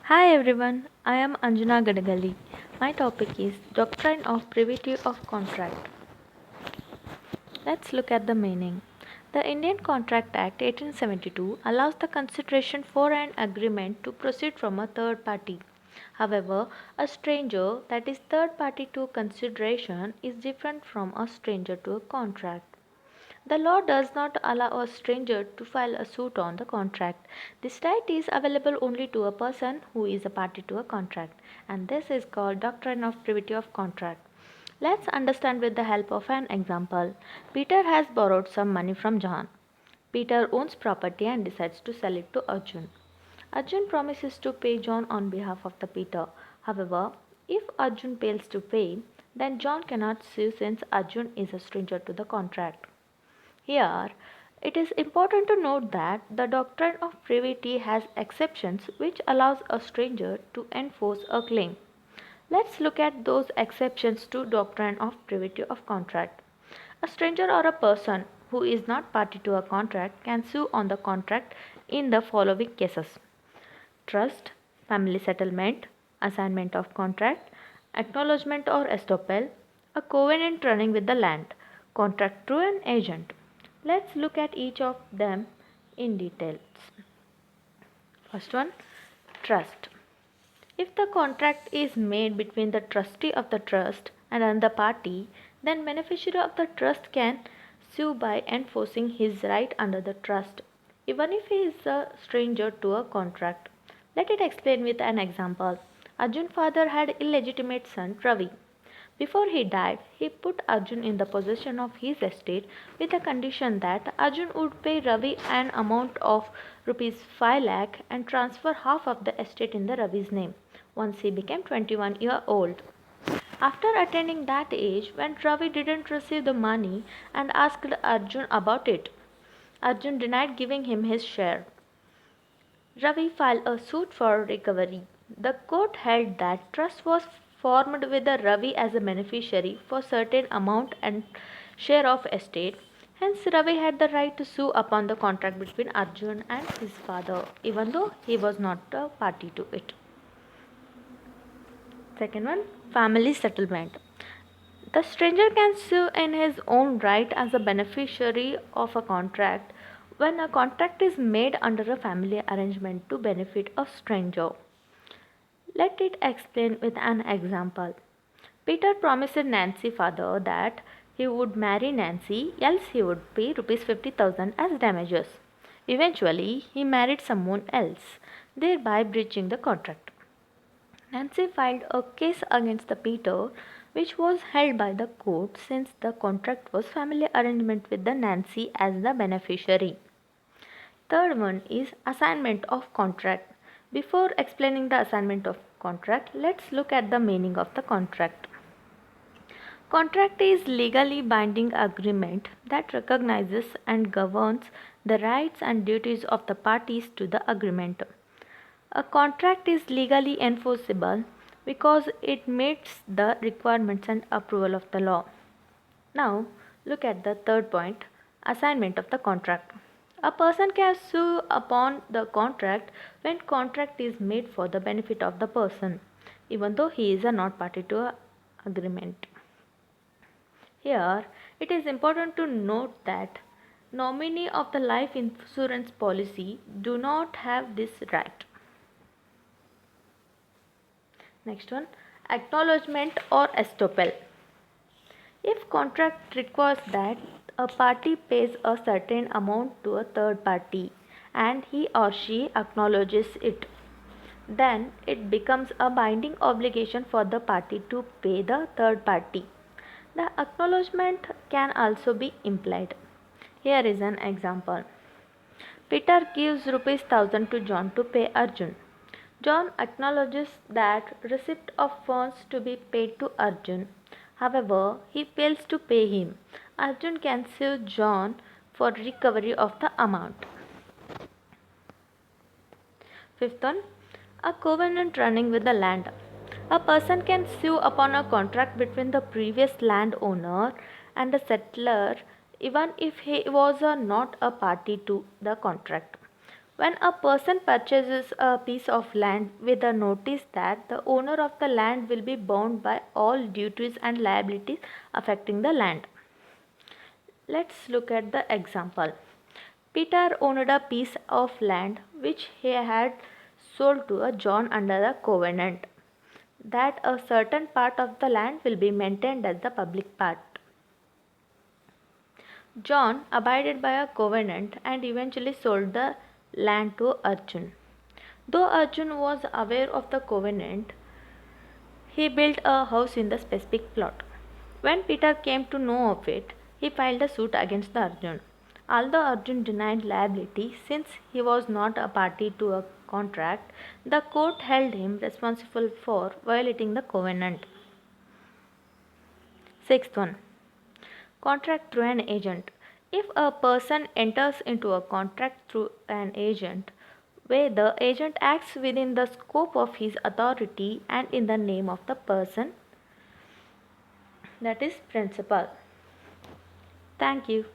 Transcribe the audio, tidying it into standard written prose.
Hi everyone, I am Anjana Gadagali. My topic is Doctrine of Privity of Contract. Let's look at the meaning. The Indian Contract Act 1872 allows the consideration for an agreement to proceed from a third party. However, a stranger, that is third party to consideration, is different from a stranger to a contract. The law does not allow a stranger to file a suit on the contract. This right is available only to a person who is a party to a contract, and this is called doctrine of privity of contract. Let's understand with the help of an example. Peter has borrowed some money from John. Peter owns property and decides to sell it to Arjun. Arjun promises to pay John on behalf of the Peter. However, if Arjun fails to pay, then John cannot sue since Arjun is a stranger to the contract. Here, it is important to note that the doctrine of privity has exceptions which allows a stranger to enforce a claim. Let's look at those exceptions to doctrine of privity of contract. A stranger or a person who is not party to a contract can sue on the contract in the following cases: trust, family settlement, assignment of contract, acknowledgement or estoppel, a covenant running with the land, contract through an agent. Let's look at each of them in details. First one, trust. If the contract is made between the trustee of the trust and another party, then beneficiary of the trust can sue by enforcing his right under the trust, even if he is a stranger to a contract. Let it explain with an example. Arjun's father had illegitimate son Ravi. Before he died, he put Arjun in the possession of his estate with the condition that Arjun would pay Ravi an amount of rupees 5 lakh and transfer half of the estate in the Ravi's name once he became 21-year old. After attaining that age, when Ravi didn't receive the money and asked Arjun about it, Arjun denied giving him his share. Ravi filed a suit for recovery. The court held that trust was formed with the Ravi as a beneficiary for certain amount and share of estate. Hence, Ravi had the right to sue upon the contract between Arjun and his father, even though he was not a party to it. Second one, family settlement. The stranger can sue in his own right as a beneficiary of a contract when a contract is made under a family arrangement to benefit a stranger. Let it explain with an example. Peter promised Nancy's father that he would marry Nancy, else he would pay rupees 50,000 as damages. Eventually, he married someone else, thereby breaching the contract. Nancy filed a case against the Peter, which was held by the court since the contract was family arrangement with the Nancy as the beneficiary. Third one is assignment of contract. Before explaining the assignment of contract, let's look at the meaning of the contract. Contract is legally binding agreement that recognizes and governs the rights and duties of the parties to the agreement. A contract is legally enforceable because it meets the requirements and approval of the law. Now, look at the third point, assignment of the contract. A person can sue upon the contract when contract is made for the benefit of the person, even though he is a not party to a agreement. Here, it is important to note that nominee of the life insurance policy do not have this right. Next one, acknowledgement or estoppel. If contract requires that a party pays a certain amount to a third party and he or she acknowledges it, then it becomes a binding obligation for the party to pay the third party. The acknowledgement can also be implied. Here is an example. Peter gives rupees 1000 to John to pay Arjun. John acknowledges that receipt of funds to be paid to Arjun. However, he fails to pay him. Arjun can sue John for recovery of the amount. Fifth one, a covenant running with the land. A person can sue upon a contract between the previous landowner and the settler even if he was not a party to the contract. When a person purchases a piece of land with a notice that the owner of the land will be bound by all duties and liabilities affecting the land. Let's look at the example. Peter owned a piece of land which he had sold to a John under a covenant that a certain part of the land will be maintained as the public part. John abided by a covenant and eventually sold the land to Arjun. Though Arjun was aware of the covenant, he built a house in the specific plot. When Peter came to know of it, he filed a suit against the Arjun. Although Arjun denied liability since he was not a party to a contract, the court held him responsible for violating the covenant. Sixth one, contract through an agent. If a person enters into a contract through an agent, where the agent acts within the scope of his authority and in the name of the person, that is principal. Thank you.